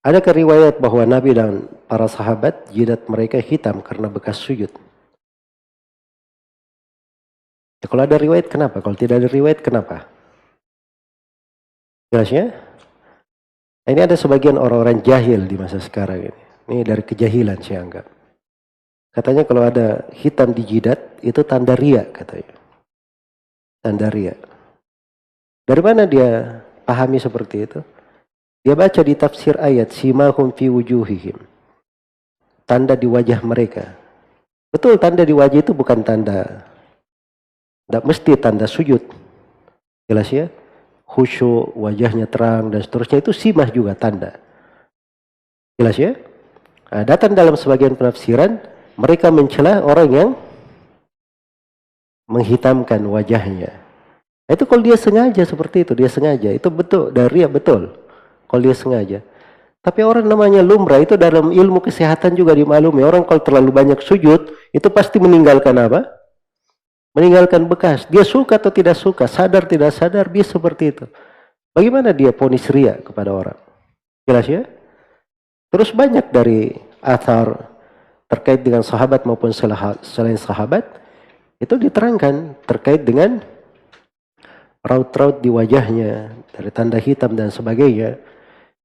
Adakah riwayat bahwa Nabi dan para sahabat jidat mereka hitam karena bekas sujud? Ya, kalau ada riwayat kenapa? Kalau tidak ada riwayat kenapa? Jelasnya? Ini ada sebagian orang-orang jahil di masa sekarang ini. Ini dari kejahilan saya anggap. Katanya kalau ada hitam di jidat itu tanda riya katanya. Tanda riya. Dari mana dia pahami seperti itu? Dia baca di tafsir ayat simahum fi wujuhihim. Tanda di wajah mereka. Betul, tanda di wajah itu bukan tanda. Tidak mesti tanda sujud. Jelas ya? Khusyuk, wajahnya terang dan seterusnya itu simah juga tanda. Jelas ya? Nah, datang dalam sebagian penafsiran mereka mencela orang yang menghitamkan wajahnya. Itu kalau dia sengaja seperti itu, dia sengaja. Itu betul, dari ya betul. Kalau dia sengaja. Tapi orang namanya lumrah itu dalam ilmu kesehatan juga dimaklumi. Orang kalau terlalu banyak sujud, itu pasti meninggalkan apa? Meninggalkan bekas. Dia suka atau tidak suka, sadar tidak sadar, dia seperti itu. Bagaimana dia vonis riya kepada orang? Jelas ya? Terus banyak dari athar terkait dengan sahabat maupun selain sahabat, itu diterangkan terkait dengan raut-raut di wajahnya, dari tanda hitam dan sebagainya.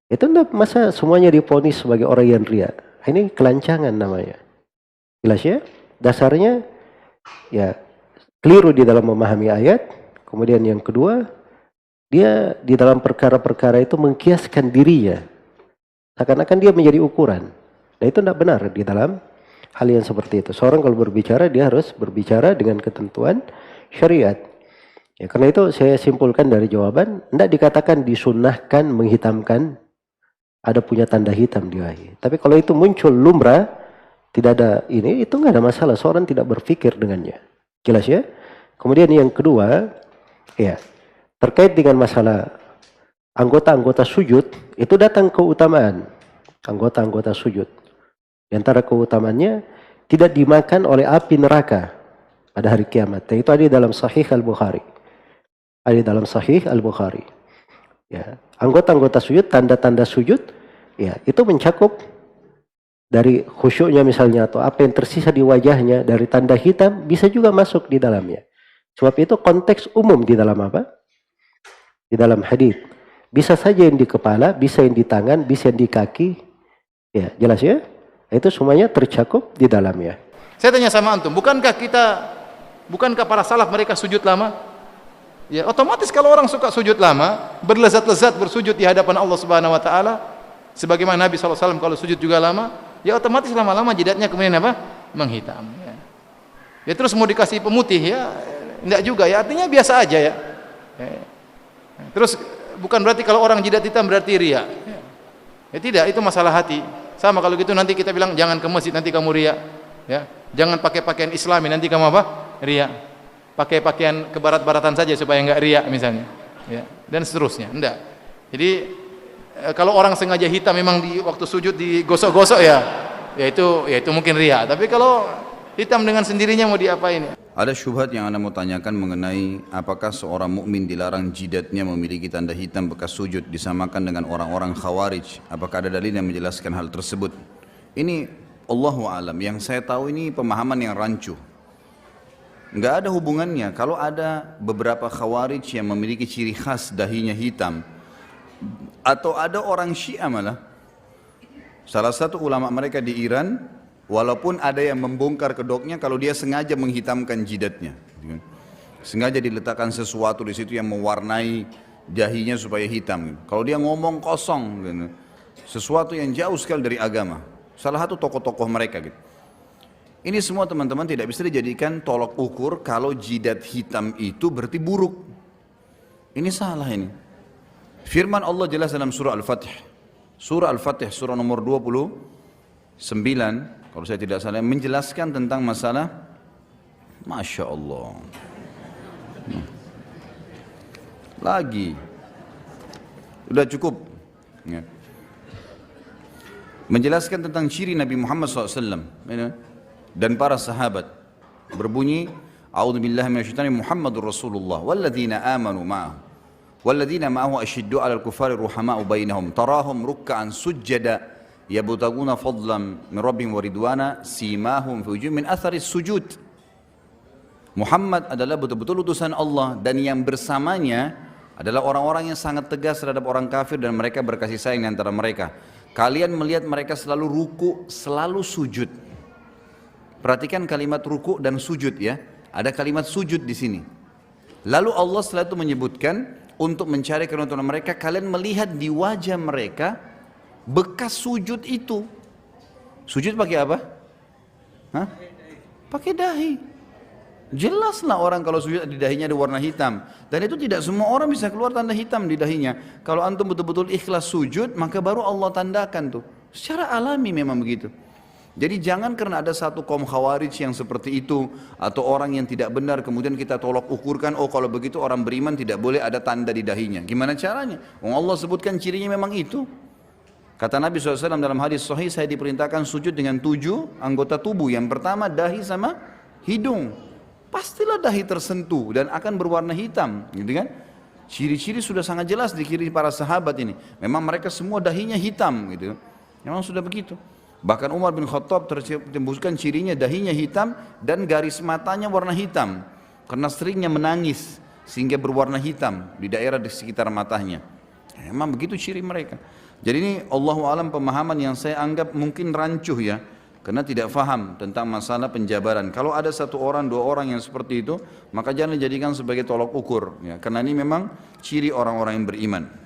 Itu enggak masa semuanya divonis sebagai orang yang riya. Ini kelancangan namanya. Jelas ya? Dasarnya ya keliru di dalam memahami ayat. Kemudian yang kedua, dia di dalam perkara-perkara itu mengkiaskan dirinya. Seakan-akan dia menjadi ukuran. Nah itu tidak benar di dalam hal yang seperti itu. Seorang kalau berbicara, dia harus berbicara dengan ketentuan syariat. Ya, karena itu saya simpulkan dari jawaban, tidak dikatakan disunnahkan menghitamkan ada punya tanda hitam di wajah. Tapi kalau itu muncul lumrah, tidak ada ini, itu nggak ada masalah. Seorang tidak berpikir dengannya. Jelas ya? Kemudian yang kedua, ya terkait dengan masalah anggota-anggota sujud, itu datang keutamaan anggota-anggota sujud. Di antara keutamaannya, tidak dimakan oleh api neraka pada hari kiamat. Dan itu ada di dalam Sahih Al-Bukhari. Ada di dalam Sahih Al-Bukhari. Ya, anggota-anggota sujud, tanda-tanda sujud, ya itu mencakup dari khusyuknya misalnya atau apa yang tersisa di wajahnya dari tanda hitam bisa juga masuk di dalamnya. Sebab itu konteks umum di dalam apa? Di dalam hadis. Bisa saja yang di kepala, bisa yang di tangan, bisa yang di kaki. Ya, jelas ya? Itu semuanya tercakup di dalamnya. Saya tanya sama antum, bukankah para salaf mereka sujud lama? Ya, otomatis kalau orang suka sujud lama, berlezat-lezat bersujud di hadapan Allah Subhanahu wa taala, sebagaimana Nabi SAW kalau sujud juga lama, ya otomatis lama-lama jidatnya kemudian apa? Menghitam. Ya terus mau dikasih pemutih ya, enggak juga ya, artinya biasa aja ya. Terus bukan berarti kalau orang jidat hitam berarti riya. Ya tidak, itu masalah hati. Sama kalau gitu nanti kita bilang jangan ke masjid nanti kamu riya. Ya, jangan pakai pakaian Islami nanti kamu apa? Riya. Pakai pakaian kebarat-baratan saja supaya enggak riya misalnya. Ya, dan seterusnya. Enggak. Jadi kalau orang sengaja hitam memang di waktu sujud digosok-gosok ya itu mungkin riya. Tapi kalau hitam dengan sendirinya mau diapain? Ada syubhat yang Anda mau tanyakan mengenai apakah seorang mukmin dilarang jidatnya memiliki tanda hitam bekas sujud disamakan dengan orang-orang khawarij. Apakah ada dalil yang menjelaskan hal tersebut? Ini Allahu a'lam. Yang saya tahu ini pemahaman yang rancu. Enggak ada hubungannya. Kalau ada beberapa khawarij yang memiliki ciri khas dahinya hitam, atau ada orang Syiah malah, salah satu ulama mereka di Iran, walaupun ada yang membongkar kedoknya kalau dia sengaja menghitamkan jidatnya, sengaja diletakkan sesuatu di situ yang mewarnai dahinya supaya hitam. Kalau dia ngomong kosong, sesuatu yang jauh sekali dari agama. Salah satu tokoh-tokoh mereka gitu. Ini semua teman-teman tidak bisa dijadikan tolok ukur kalau jidat hitam itu berarti buruk. Ini salah ini. Firman Allah jelas dalam surah Al-Fatih. Surah Al-Fatih, surah nomor 29, kalau saya tidak salah, menjelaskan tentang masalah, Masya Allah. Lagi. Sudah cukup. Menjelaskan tentang ciri Nabi Muhammad SAW. Dan para sahabat berbunyi A'udzubillahi minasyaitonir Muhammadur Rasulullah walladzina amanu ma'ahu Walladzina ma'ahu asyiddu 'alal kuffari ruhama'u bainahum tarahum ruk'an sujjada yabtaguna fadlan min rabbihim wa ridwana simahum fi wujuhihim min atharis sujud. Muhammad adalah betul-betul utusan Allah dan yang bersamanya adalah orang-orang yang sangat tegas terhadap orang kafir dan mereka berkasih sayang di antara mereka. Kalian melihat mereka selalu ruku, selalu sujud. Perhatikan kalimat ruku dan sujud ya. Ada kalimat sujud di sini. Lalu Allah setelah itu menyebutkan untuk mencari keuntungan mereka, kalian melihat di wajah mereka bekas sujud itu. Sujud pakai apa? Hah? Pakai dahi. Jelaslah orang kalau sujud di dahinya ada warna hitam. Dan itu tidak semua orang bisa keluar tanda hitam di dahinya. Kalau antum betul-betul ikhlas sujud, maka baru Allah tandakan tuh. Secara alami memang begitu. Jadi jangan karena ada satu kaum khawarij yang seperti itu, atau orang yang tidak benar kemudian kita tolak ukurkan, oh kalau begitu orang beriman tidak boleh ada tanda di dahinya. Gimana caranya? Allah sebutkan cirinya memang itu. Kata Nabi SAW dalam hadis sahih, saya diperintahkan sujud dengan 7 anggota tubuh. Yang pertama dahi sama hidung. Pastilah dahi tersentuh dan akan berwarna hitam, gitu kan? Ciri-ciri sudah sangat jelas di kiri para sahabat ini. Memang mereka semua dahinya hitam, gitu. Memang sudah begitu. Bahkan Umar bin Khattab tertembuskan cirinya dahinya hitam dan garis matanya warna hitam karena seringnya menangis sehingga berwarna hitam di daerah di sekitar matanya. Memang begitu ciri mereka. Jadi ini Allahu alam pemahaman yang saya anggap mungkin rancuh ya. Karena tidak faham tentang masalah penjabaran. Kalau ada satu orang, dua orang yang seperti itu, maka jangan dijadikan sebagai tolok ukur. Ya. Karena ini memang ciri orang-orang yang beriman.